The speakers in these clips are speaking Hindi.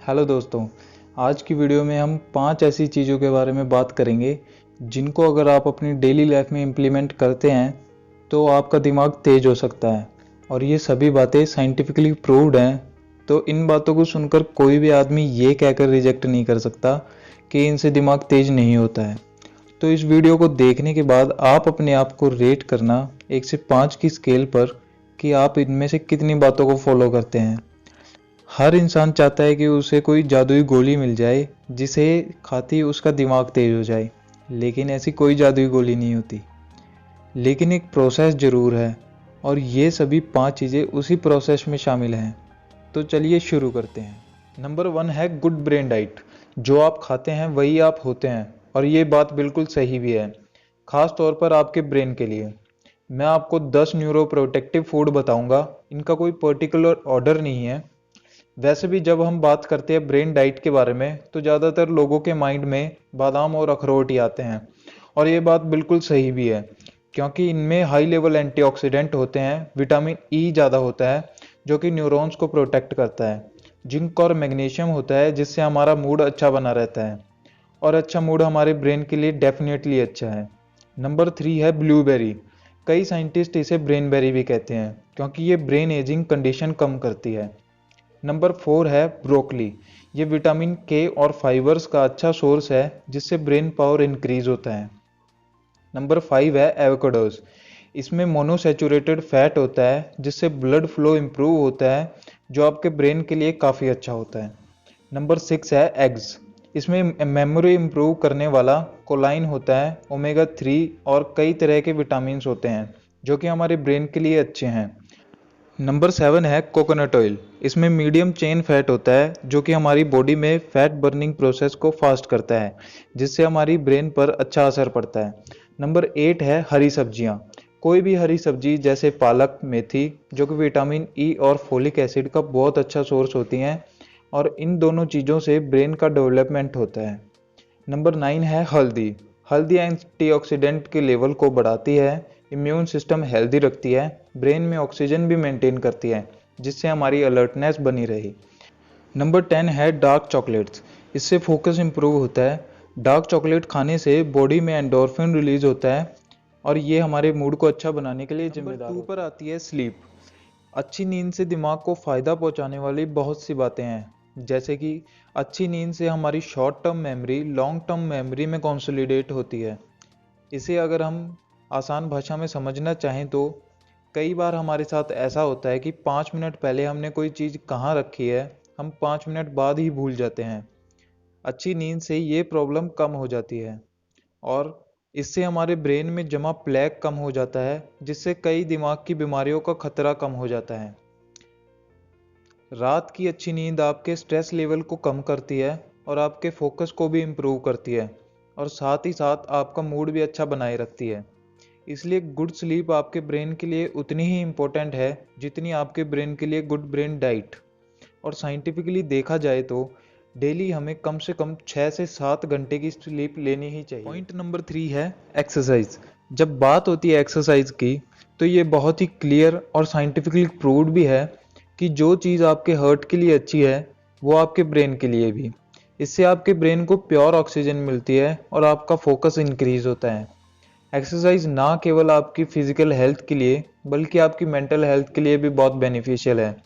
हेलो दोस्तों, आज की वीडियो में हम 5 ऐसी चीज़ों के बारे में बात करेंगे जिनको अगर आप अपनी डेली लाइफ में इम्प्लीमेंट करते हैं तो आपका दिमाग तेज हो सकता है। और ये सभी बातें साइंटिफिकली प्रूव्ड हैं, तो इन बातों को सुनकर कोई भी आदमी ये कहकर रिजेक्ट नहीं कर सकता कि इनसे दिमाग तेज नहीं होता है। तो इस वीडियो को देखने के बाद आप अपने आप को रेट करना 1 से 5 की स्केल पर कि आप इनमें से कितनी बातों को फॉलो करते हैं। हर इंसान चाहता है कि उसे कोई जादुई गोली मिल जाए जिसे खाते ही उसका दिमाग तेज हो जाए, लेकिन ऐसी कोई जादुई गोली नहीं होती। लेकिन एक प्रोसेस ज़रूर है और ये सभी 5 चीज़ें उसी प्रोसेस में शामिल हैं। तो चलिए शुरू करते हैं। नंबर 1 है गुड ब्रेन डाइट। जो आप खाते हैं वही आप होते हैं, और ये बात बिल्कुल सही भी है, खास तौर पर आपके ब्रेन के लिए। मैं आपको 10 न्यूरो प्रोटेक्टिव फूड बताऊंगा। इनका कोई पर्टिकुलर ऑर्डर नहीं है। वैसे भी जब हम बात करते हैं ब्रेन डाइट के बारे में तो ज़्यादातर लोगों के माइंड में बादाम और अखरोट ही आते हैं, और ये बात बिल्कुल सही भी है, क्योंकि इनमें हाई लेवल एंटीऑक्सीडेंट होते हैं। विटामिन ई ज़्यादा होता है जो कि न्यूरॉन्स को प्रोटेक्ट करता है। जिंक और मैग्नीशियम होता है जिससे हमारा मूड अच्छा बना रहता है, और अच्छा मूड हमारे ब्रेन के लिए डेफिनेटली अच्छा है। नंबर 3 है ब्लूबेरी। कई साइंटिस्ट इसे ब्रेन बेरी भी कहते हैं क्योंकि ये ब्रेन एजिंग कंडीशन कम करती है। नंबर 4 है ब्रोकली। ये विटामिन के और फाइबर्स का अच्छा सोर्स है जिससे ब्रेन पावर इंक्रीज होता है। नंबर 5 है एवोकाडोज। इसमें मोनोसैचुरेटेड फैट होता है जिससे ब्लड फ्लो इम्प्रूव होता है, जो आपके ब्रेन के लिए काफ़ी अच्छा होता है। नंबर 6 है एग्स। इसमें मेमोरी इम्प्रूव करने वाला कोलाइन होता है, ओमेगा 3 और कई तरह के विटामिन होते हैं जो कि हमारे ब्रेन के लिए अच्छे हैं। नंबर 7 है कोकोनट ऑयल। इसमें मीडियम चेन फैट होता है जो कि हमारी बॉडी में फैट बर्निंग प्रोसेस को फास्ट करता है, जिससे हमारी ब्रेन पर अच्छा असर पड़ता है। नंबर 8 है हरी सब्जियां। कोई भी हरी सब्जी जैसे पालक, मेथी, जो कि विटामिन ई और फोलिक एसिड का बहुत अच्छा सोर्स होती हैं, और इन दोनों चीज़ों से ब्रेन का डेवलपमेंट होता है। नंबर 9 है हल्दी। हल्दी एंटीऑक्सीडेंट के लेवल को बढ़ाती है, इम्यून सिस्टम हेल्दी रखती है, ब्रेन में ऑक्सीजन भी मेंटेन करती है जिससे हमारी अलर्टनेस बनी रही। नंबर 10 है डार्क चॉकलेट्स। इससे फोकस इंप्रूव होता है। डार्क चॉकलेट खाने से बॉडी में एंडोर्फिन रिलीज होता है, और ये हमारे मूड को अच्छा बनाने के लिए जिम्मेदार होता है। नंबर 2 पर आती है स्लीप। अच्छी नींद से दिमाग को फ़ायदा पहुंचाने वाली बहुत सी बातें हैं, जैसे कि अच्छी नींद से हमारी short term memory long term memory में कंसोलिडेट होती है। इसे अगर हम आसान भाषा में समझना चाहें तो कई बार हमारे साथ ऐसा होता है कि 5 मिनट पहले हमने कोई चीज़ कहाँ रखी है, हम 5 मिनट बाद ही भूल जाते हैं। अच्छी नींद से ये प्रॉब्लम कम हो जाती है, और इससे हमारे ब्रेन में जमा प्लेग कम हो जाता है, जिससे कई दिमाग की बीमारियों का खतरा कम हो जाता है। रात की अच्छी नींद आपके स्ट्रेस लेवल को कम करती है और आपके फोकस को भी इम्प्रूव करती है, और साथ ही साथ आपका मूड भी अच्छा बनाए रखती है। इसलिए गुड स्लीप आपके ब्रेन के लिए उतनी ही इम्पोर्टेंट है जितनी आपके ब्रेन के लिए गुड ब्रेन डाइट। और साइंटिफिकली देखा जाए तो डेली हमें कम से कम 6 से 7 घंटे की स्लीप लेनी ही चाहिए। पॉइंट नंबर 3 है एक्सरसाइज। जब बात होती है एक्सरसाइज की तो ये बहुत ही क्लियर और साइंटिफिकली प्रूव्ड भी है कि जो चीज़ आपके हार्ट के लिए अच्छी है वो आपके ब्रेन के लिए भी। इससे आपके ब्रेन को प्योर ऑक्सीजन मिलती है और आपका फोकस इंक्रीज होता है। एक्सरसाइज ना केवल आपकी फिजिकल हेल्थ के लिए बल्कि आपकी मेंटल हेल्थ के लिए भी बहुत बेनिफिशियल है।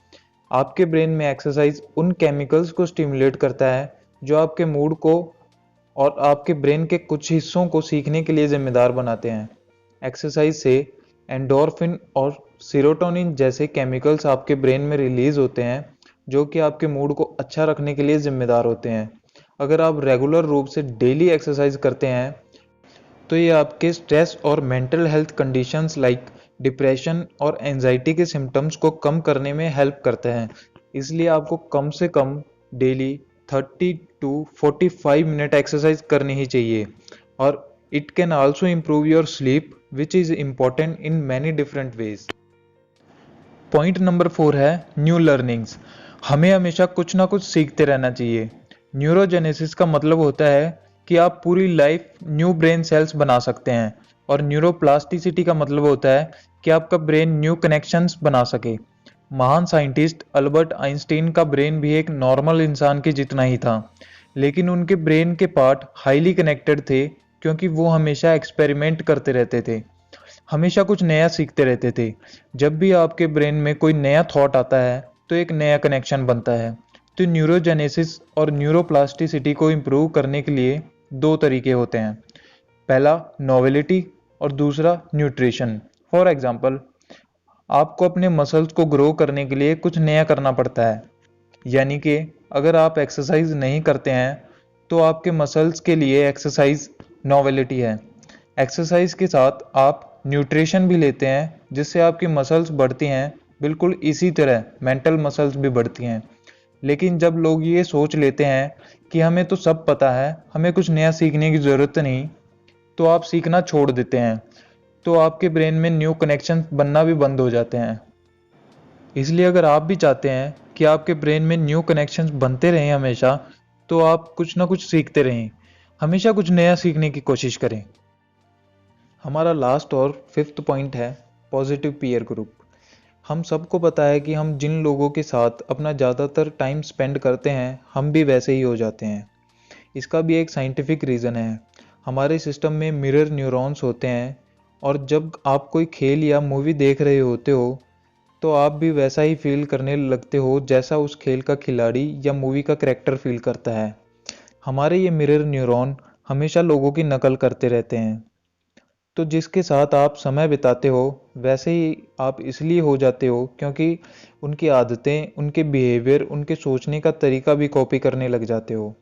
आपके ब्रेन में एक्सरसाइज उन केमिकल्स को स्टिमुलेट करता है जो आपके मूड को और आपके ब्रेन के कुछ हिस्सों को सीखने के लिए जिम्मेदार बनाते हैं। एक्सरसाइज से एंडोर्फिन और सीरोटोनिन जैसे केमिकल्स आपके ब्रेन में रिलीज होते हैं जो कि आपके मूड को अच्छा रखने के लिए जिम्मेदार होते हैं। अगर आप रेगुलर रूप से डेली एक्सरसाइज करते हैं तो ये आपके स्ट्रेस और mental health conditions like depression और एंजाइटी के सिम्टम्स को कम करने में हेल्प करते हैं। इसलिए आपको कम से कम डेली 30 टू 45 मिनट एक्सरसाइज करनी ही चाहिए, और it can also improve your sleep which is important in many different ways. Point number 4 है न्यू लर्निंग्स। हमें हमेशा कुछ ना कुछ सीखते रहना चाहिए। न्यूरोजेनेसिस का मतलब होता है कि आप पूरी लाइफ न्यू ब्रेन सेल्स बना सकते हैं, और न्यूरोप्लास्टिसिटी का मतलब होता है कि आपका ब्रेन न्यू कनेक्शंस बना सके। महान साइंटिस्ट अल्बर्ट आइंस्टीन का ब्रेन भी एक नॉर्मल इंसान के जितना ही था, लेकिन उनके ब्रेन के पार्ट हाईली कनेक्टेड थे क्योंकि वो हमेशा एक्सपेरिमेंट करते रहते थे, हमेशा कुछ नया सीखते रहते थे। जब भी आपके ब्रेन में कोई नया थॉट आता है तो एक नया कनेक्शन बनता है। तो न्यूरोजेनेसिस और न्यूरोप्लास्टिसिटी को इम्प्रूव करने के लिए दो तरीके होते हैं, पहला नोवेलिटी और दूसरा न्यूट्रिशन। फॉर एग्जाम्पल, आपको अपने मसल्स को ग्रो करने के लिए कुछ नया करना पड़ता है, यानी कि अगर आप एक्सरसाइज नहीं करते हैं तो आपके मसल्स के लिए एक्सरसाइज नोवेलिटी है। एक्सरसाइज के साथ आप न्यूट्रिशन भी लेते हैं जिससे आपकी मसल्स बढ़ती हैं, बिल्कुल इसी तरह मेंटल मसल्स भी बढ़ती हैं। लेकिन जब लोग ये सोच लेते हैं कि हमें तो सब पता है, हमें कुछ नया सीखने की ज़रूरत नहीं, तो आप सीखना छोड़ देते हैं, तो आपके ब्रेन में न्यू कनेक्शन बनना भी बंद हो जाते हैं। इसलिए अगर आप भी चाहते हैं कि आपके ब्रेन में न्यू कनेक्शंस बनते रहें हमेशा, तो आप कुछ ना कुछ सीखते रहें, हमेशा कुछ नया सीखने की कोशिश करें। हमारा लास्ट और फिफ्थ पॉइंट है पॉजिटिव पीयर ग्रुप। हम सबको पता है कि हम जिन लोगों के साथ अपना ज़्यादातर टाइम स्पेंड करते हैं, हम भी वैसे ही हो जाते हैं। इसका भी एक साइंटिफिक रीज़न है। हमारे सिस्टम में मिरर न्यूरॉन्स होते हैं, और जब आप कोई खेल या मूवी देख रहे होते हो तो आप भी वैसा ही फील करने लगते हो जैसा उस खेल का खिलाड़ी या मूवी का कैरेक्टर फील करता है। हमारे ये मिरर न्यूरॉन हमेशा लोगों की नकल करते रहते हैं। तो जिसके साथ आप समय बिताते हो वैसे ही आप इसलिए हो जाते हो क्योंकि उनकी आदतें, उनके बिहेवियर, उनके सोचने का तरीका भी कॉपी करने लग जाते हो।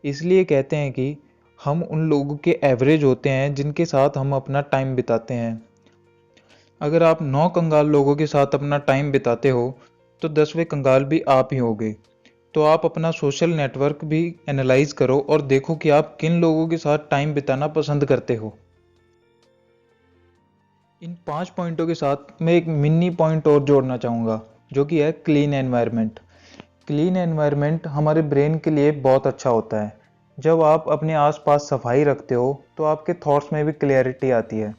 इसलिए कहते हैं कि हम उन लोगों के एवरेज होते हैं जिनके साथ हम अपना टाइम बिताते हैं। अगर आप 9 कंगाल लोगों के साथ अपना टाइम बिताते हो तो 10वें कंगाल भी आप ही होगे। तो आप अपना सोशल नेटवर्क भी एनालाइज करो और देखो कि आप किन लोगों के साथ टाइम बिताना पसंद करते हो। इन 5 पॉइंटों के साथ मैं एक मिनी पॉइंट और जोड़ना चाहूँगा, जो कि है क्लीन एनवायरनमेंट। क्लीन एनवायरनमेंट हमारे ब्रेन के लिए बहुत अच्छा होता है। जब आप अपने आसपास सफाई रखते हो तो आपके थॉट्स में भी क्लैरिटी आती है।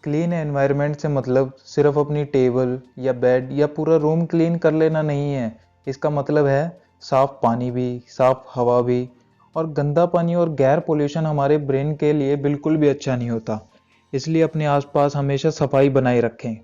क्लीन एनवायरनमेंट से मतलब सिर्फ अपनी टेबल या बेड या पूरा रूम क्लीन कर लेना नहीं है। इसका मतलब है साफ पानी भी, साफ हवा भी। और गंदा पानी और गैर पोल्यूशन हमारे ब्रेन के लिए बिल्कुल भी अच्छा नहीं होता। इसलिए अपने आसपास हमेशा सफाई बनाए रखें।